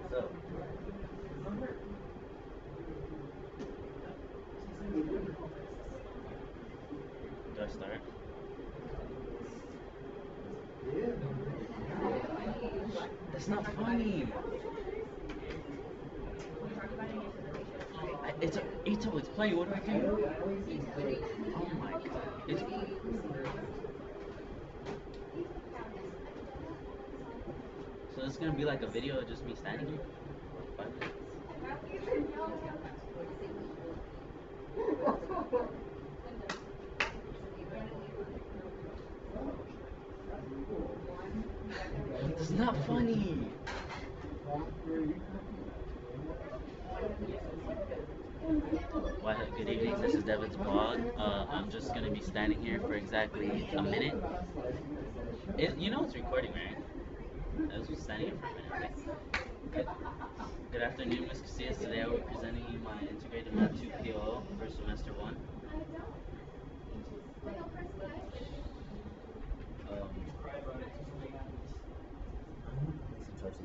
So, do I start? That's not funny. It's Ito, it's playing. What do I do? Oh my god. So it's gonna be like a video of just me standing here? 5 minutes? It's not funny. Well, good evening. This is Deven's vlog. I'm just gonna be standing here for exactly a minute. You know it's recording, right? I was just standing here for a minute. Good afternoon, Ms. Casillas. Today I will be presenting you my integrated math 2 PoL for semester 1.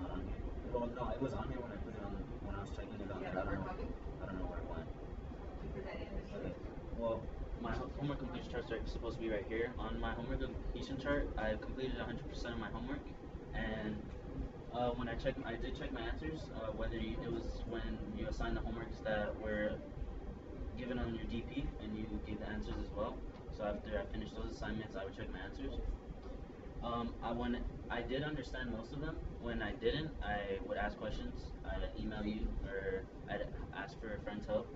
Not on here. Well, no, it was on here when I put it on. When I was checking it on there. I don't know where it went. Okay. Well, my homework completion charts are supposed to be right here. On my homework completion chart, I've completed 100% of my homework, and when I did check my answers. Whether it was when you assigned the homeworks that were given on your DP, and you gave the answers as well. So after I finished those assignments, I would check my answers. When I did understand most of them. When I didn't, I would ask questions. I'd email you, or I'd ask for a friend's help.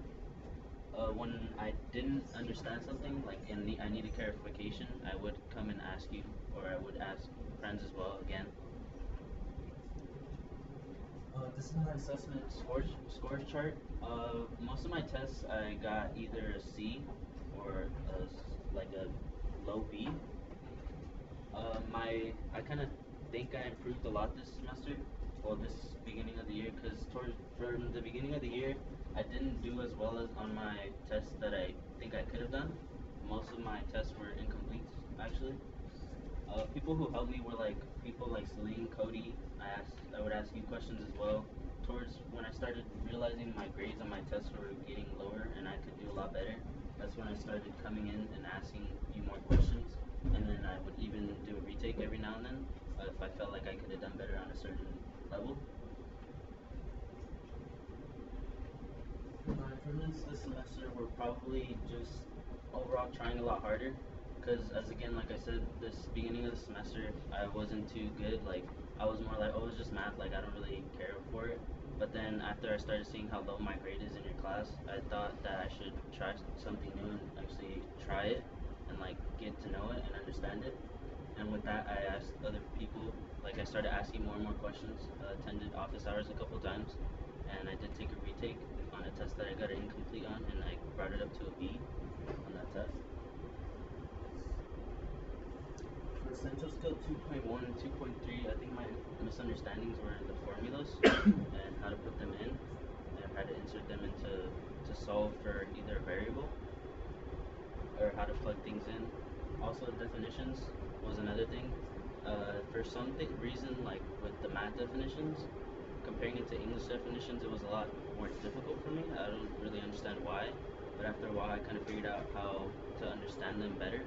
When I didn't understand something, like I needed clarification, I would come and ask you, or I would ask friends as well again. This is my assessment scores chart. Most of my tests I got either a C or like a low B. I kind of think I improved a lot this semester, well, this beginning of the year, because from the beginning of the year, I didn't do as well as on my tests that I think I could have done. Most of my tests were incomplete, actually. People who helped me were people like Celine, Cody. I would ask you questions as well. Towards when I started realizing my grades on my tests were getting lower and I could do a lot better, that's when I started coming in and asking you more questions. And then I would even do a retake every now and then if I felt like I could have done better on a certain level. My improvements this semester were probably just overall trying a lot harder, because like I said, this beginning of the semester I wasn't too good. Like I was more like, oh, it's just math, like I don't really care for it. But then after I started seeing how low my grade is in your class, I thought that I should try something new and actually try it and like get to know it and understand it. And with that, I asked other people, like I started asking more and more questions, attended office hours a couple times, and I did take a retake on a test that I got an incomplete on, and I brought it up to a B on that test. For Essential Skill 2.1 and 2.3, I think my misunderstandings were the formulas and how to put them in and how to insert them into to solve for either a variable or how to plug things in. Also, definitions was another thing. For some reason, like with the math definitions, comparing it to English definitions, it was a lot more difficult for me. I don't really understand why, but after a while, I kind of figured out how to understand them better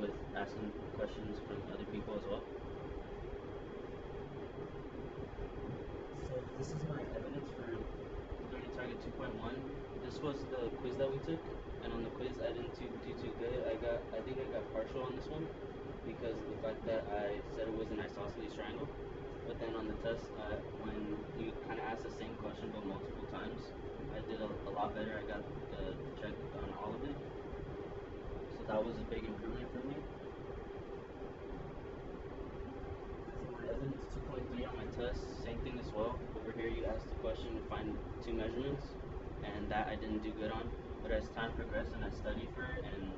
with asking questions from other people as well. So this is my evidence for learning target 2.1. This was the quiz that we took, and on the quiz I didn't do too good. I think I got partial on this one because of the fact that I said it was an isosceles triangle. But then on the test, when you kind of ask the same question but multiple times, I did a lot better. I got the check on all of it. So that was a big improvement for me. For my evidence 2.3 on my test, same thing as well. Over here you ask the question to find two measurements, and that I didn't do good on. But as time progressed and I studied for it and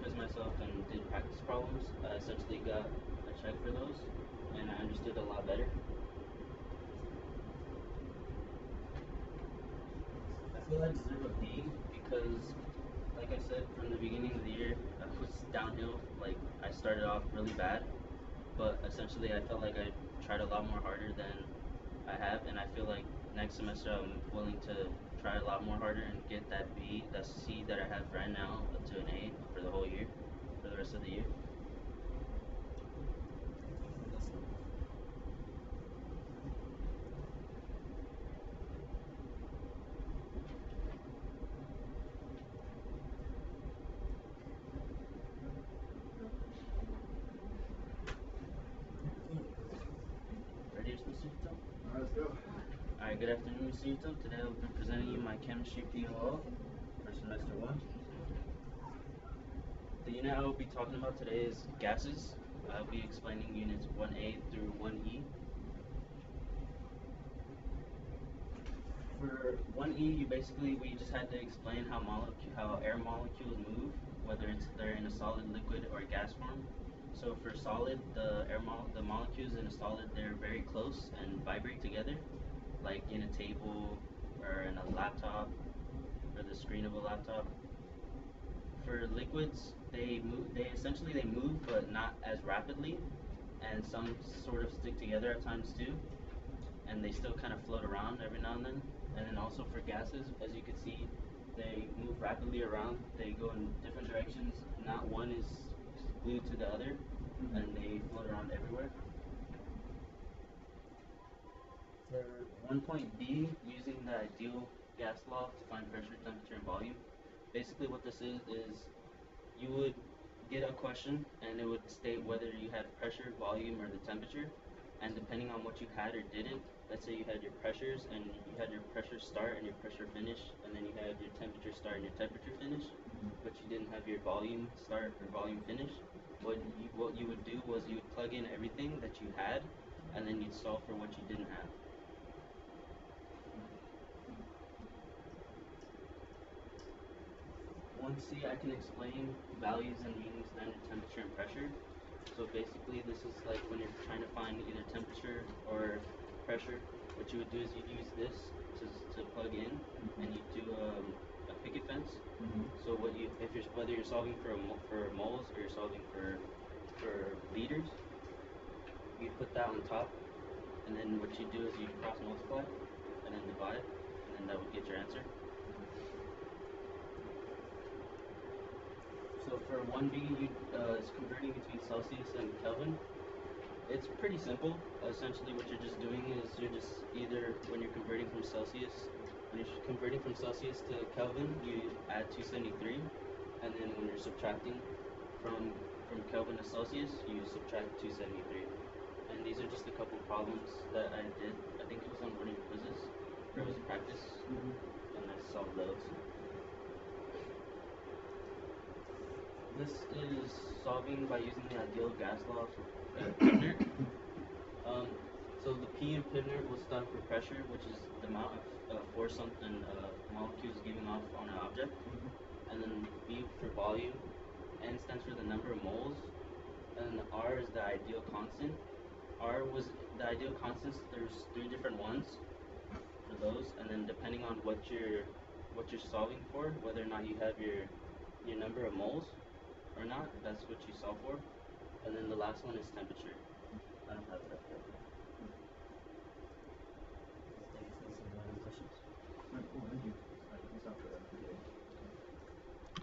quizzed myself and did practice problems, I essentially got a check for those, and I understood a lot better. I feel I deserve a B because, like I said, from the beginning of the year, I was downhill. Like, I started off really bad, but essentially I felt like I tried a lot more harder than I have, and I feel like next semester I'm willing to try a lot more harder and get that B, that C that I have right now to an A for the whole year, for the rest of the year. Ready, Mr. Yuto? Alright, let's go. Alright, good afternoon, Mr. Yuto. Today I'll be presenting you my chemistry PoL for semester 1. The unit I will be talking about today is gases. I'll be explaining units 1A through 1E. For 1E, we just had to explain how air molecules move, whether they're in a solid, liquid, or gas form. So for solid, the molecules in a solid, they're very close and vibrate together, like in a table or in a laptop or the screen of a laptop. For liquids, they move, but not as rapidly, and some sort of stick together at times too, and they still kind of float around every now and then. And then also for gases, as you can see, they move rapidly around. They go in different directions. Not one is glued to the other, and they float around everywhere. For 1.B, using the ideal gas law to find pressure, temperature, and volume. Basically what this is you would get a question and it would state whether you had pressure, volume, or the temperature, and depending on what you had or didn't, let's say you had your pressures and you had your pressure start and your pressure finish, and then you had your temperature start and your temperature finish, but you didn't have your volume start or volume finish, what you would do was you would plug in everything that you had, and then you'd solve for what you didn't have. See, I can explain values and meanings then in temperature and pressure. So basically this is like when you're trying to find either temperature or pressure, what you would do is you'd use this to plug in, and you do a picket fence. So whether you're solving for moles or you're solving for liters, you put that on top, and then what you do is you cross multiply and then divide, and then that would get your answer. So for 1B, it's converting between Celsius and Kelvin. It's pretty simple. Essentially what you're just doing is you're just either, when you're converting from Celsius to Kelvin, you add 273, and then when you're subtracting from Kelvin to Celsius, you subtract 273. And these are just a couple problems that I did. I think it was on one of your quizzes, or it was practice, and I solved those. This is solving by using the ideal gas law for Pivner. So the P in Pivner will stand for pressure, which is the amount of force something molecules giving off on an object. And then V for volume. N stands for the number of moles. And then the R is the ideal constant. R was the ideal constants. There's 3 different ones for those, and then depending on what you're solving for, whether or not you have your number of moles or not, that's what you solve for. And then the last one is temperature. I don't have that.